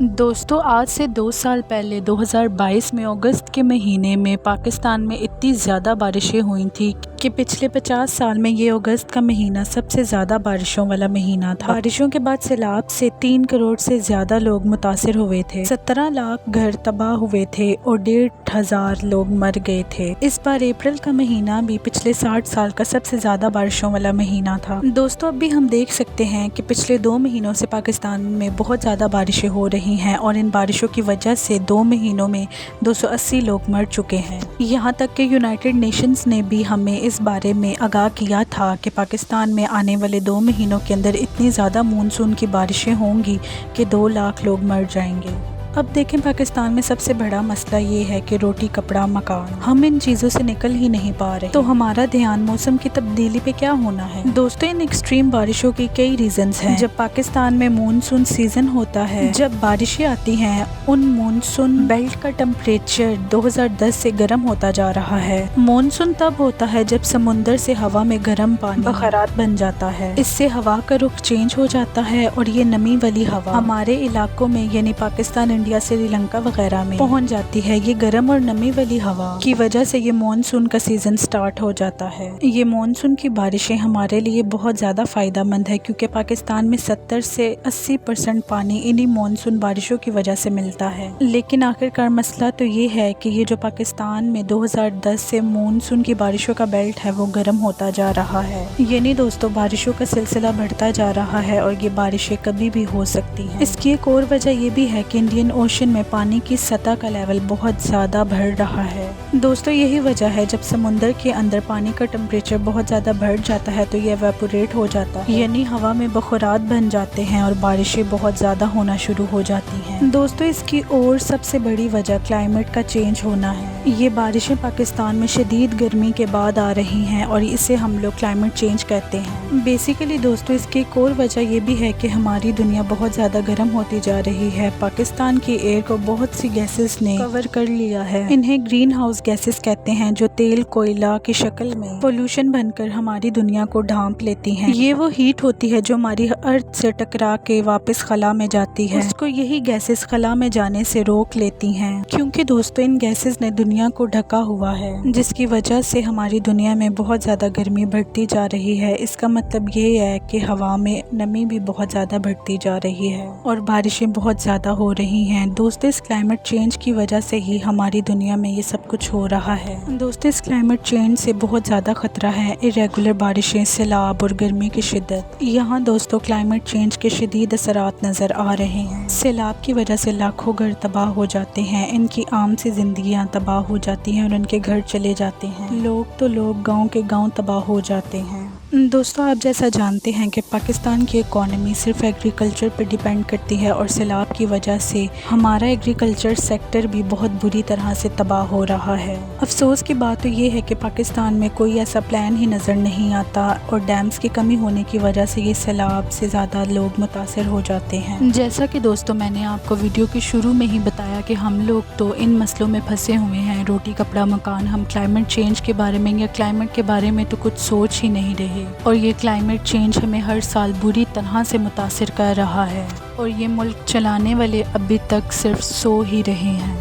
دوستو آج سے 2 سال پہلے 2022 میں اگست کے مہینے میں پاکستان میں اتنی زیادہ بارشیں ہوئی تھیں کہ پچھلے 50 سال میں یہ اگست کا مہینہ سب سے زیادہ بارشوں والا مہینہ تھا۔ بارشوں کے بعد سیلاب سے 3 کروڑ سے زیادہ لوگ متاثر ہوئے تھے، 17 لاکھ گھر تباہ ہوئے تھے اور 1,500 لوگ مر گئے تھے۔ اس بار اپریل کا مہینہ بھی پچھلے 60 سال کا سب سے زیادہ بارشوں والا مہینہ تھا۔ دوستو اب بھی ہم دیکھ سکتے ہیں کہ پچھلے 2 مہینوں سے پاکستان میں بہت زیادہ بارشیں ہو رہی ہیں اور ان بارشوں کی وجہ سے 2 مہینوں میں 280 لوگ مر چکے ہیں۔ یہاں تک کہ یونائٹڈ نیشنز نے بھی ہمیں اس بارے میں آگاہ کیا تھا کہ پاکستان میں آنے والے 2 مہینوں کے اندر اتنی زیادہ مونسون کی بارشیں ہوں گی کہ 2 لاکھ لوگ مر جائیں گے۔ اب دیکھیں پاکستان میں سب سے بڑا مسئلہ یہ ہے کہ روٹی کپڑا مکان، ہم ان چیزوں سے نکل ہی نہیں پا رہے، تو ہمارا دھیان موسم کی تبدیلی پہ کیا ہونا ہے؟ دوستو ان ایکسٹریم بارشوں کی کئی ریزنز ہیں۔ جب پاکستان میں مونسون سیزن ہوتا ہے، جب بارشیں آتی ہیں، ان مونسون بیلٹ کا ٹمپریچر 2010 سے گرم ہوتا جا رہا ہے۔ مونسون تب ہوتا ہے جب سمندر سے ہوا میں گرم پانی بخارات بن جاتا ہے، اس سے ہوا کا رخ چینج ہو جاتا ہے اور یہ نمی والی ہوا ہمارے علاقوں میں یعنی پاکستان، انڈیا، سری لنکا وغیرہ میں پہنچ جاتی ہے۔ یہ گرم اور نمی والی ہوا کی وجہ سے یہ مونسون کا سیزن سٹارٹ ہو جاتا ہے۔ یہ مونسون کی بارشیں ہمارے لیے بہت زیادہ فائدہ مند ہے کیونکہ پاکستان میں 70 سے 80% پانی انہی مونسون بارشوں کی وجہ سے ملتا ہے۔ لیکن آخرکار مسئلہ تو یہ ہے کہ یہ جو پاکستان میں 2010 سے مونسون کی بارشوں کا بیلٹ ہے وہ گرم ہوتا جا رہا ہے، یعنی دوستو بارشوں کا سلسلہ بڑھتا جا رہا ہے اور یہ بارشیں کبھی بھی ہو سکتی ہیں۔ اس کی ایک اور وجہ یہ بھی ہے کہ انڈین اوشن میں پانی کی سطح کا لیول بہت زیادہ بڑھ رہا ہے۔ دوستو یہی وجہ ہے جب سمندر کے اندر پانی کا ٹمپریچر بہت زیادہ بڑھ جاتا ہے تو یہ ایواپوریٹ ہو جاتا ہے، یعنی ہوا میں بخارات بن جاتے ہیں اور بارشیں بہت زیادہ ہونا شروع ہو جاتی ہیں۔ دوستو اس کی اور سب سے بڑی وجہ کلائمیٹ کا چینج ہونا ہے۔ یہ بارشیں پاکستان میں شدید گرمی کے بعد آ رہی ہیں اور اسے ہم لوگ کلائمیٹ چینج کہتے ہیں۔ بیسیکلی دوستو اس کی ایک اور وجہ یہ بھی ہے کہ ہماری دنیا بہت زیادہ گرم ہوتی جا رہی ہے۔ پاکستان کی ایئر کو بہت سی گیسز نے کور کر لیا ہے، انہیں گرین ہاؤس گیسز کہتے ہیں، جو تیل کوئلہ کی شکل میں پولوشن بن کر ہماری دنیا کو ڈھانپ لیتی ہیں۔ یہ وہ ہیٹ ہوتی ہے جو ہماری ارتھ سے ٹکرا کے واپس خلا میں جاتی ہے، اس کو یہی گیسز خلا میں جانے سے روک لیتی ہیں، کیونکہ دوستو ان گیسز نے دنیا کو ڈھکا ہوا ہے، جس کی وجہ سے ہماری دنیا میں بہت زیادہ گرمی بڑھتی جا رہی ہے۔ اس کا مطلب یہ ہے کہ ہوا میں نمی بھی بہت زیادہ بڑھتی جا رہی ہے اور بارشیں بہت زیادہ ہو رہی ہیں۔ دوستو اس کلائمیٹ چینج کی وجہ سے ہی ہماری دنیا میں یہ سب کچھ ہو رہا ہے۔ دوستو اس کلائمیٹ چینج سے بہت زیادہ خطرہ ہے، irregular بارشیں، سیلاب اور گرمی کی شدت۔ یہاں دوستو کلائمیٹ چینج کے شدید اثرات نظر آ رہے ہیں۔ سیلاب کی وجہ سے لاکھوں گھر تباہ ہو جاتے ہیں، ان کی عام سی زندگیاں تباہ ہو جاتی ہیں اور ان کے گھر چلے جاتے ہیں، لوگ تو لوگ گاؤں کے گاؤں تباہ ہو جاتے ہیں۔ دوستو آپ جیسا جانتے ہیں کہ پاکستان کی اکانومی صرف ایگریکلچر پر ڈیپینڈ کرتی ہے اور سیلاب کی وجہ سے ہمارا ایگریکلچر سیکٹر بھی بہت بری طرح سے تباہ ہو رہا ہے۔ افسوس کی بات تو یہ ہے کہ پاکستان میں کوئی ایسا پلان ہی نظر نہیں آتا اور ڈیمز کی کمی ہونے کی وجہ سے یہ سیلاب سے زیادہ لوگ متاثر ہو جاتے ہیں۔ جیسا کہ دوستو میں نے آپ کو ویڈیو کے شروع میں ہی بتایا کہ ہم لوگ تو ان مسئلوں میں پھنسے ہوئے ہیں، روٹی کپڑا مکان، ہم کلائمیٹ چینج کے بارے میں یا کلائمیٹ کے بارے میں تو کچھ سوچ ہی نہیں رہے اور یہ کلائمیٹ چینج ہمیں ہر سال بری طرح سے متاثر کر رہا ہے اور یہ ملک چلانے والے ابھی تک صرف سو ہی رہے ہیں۔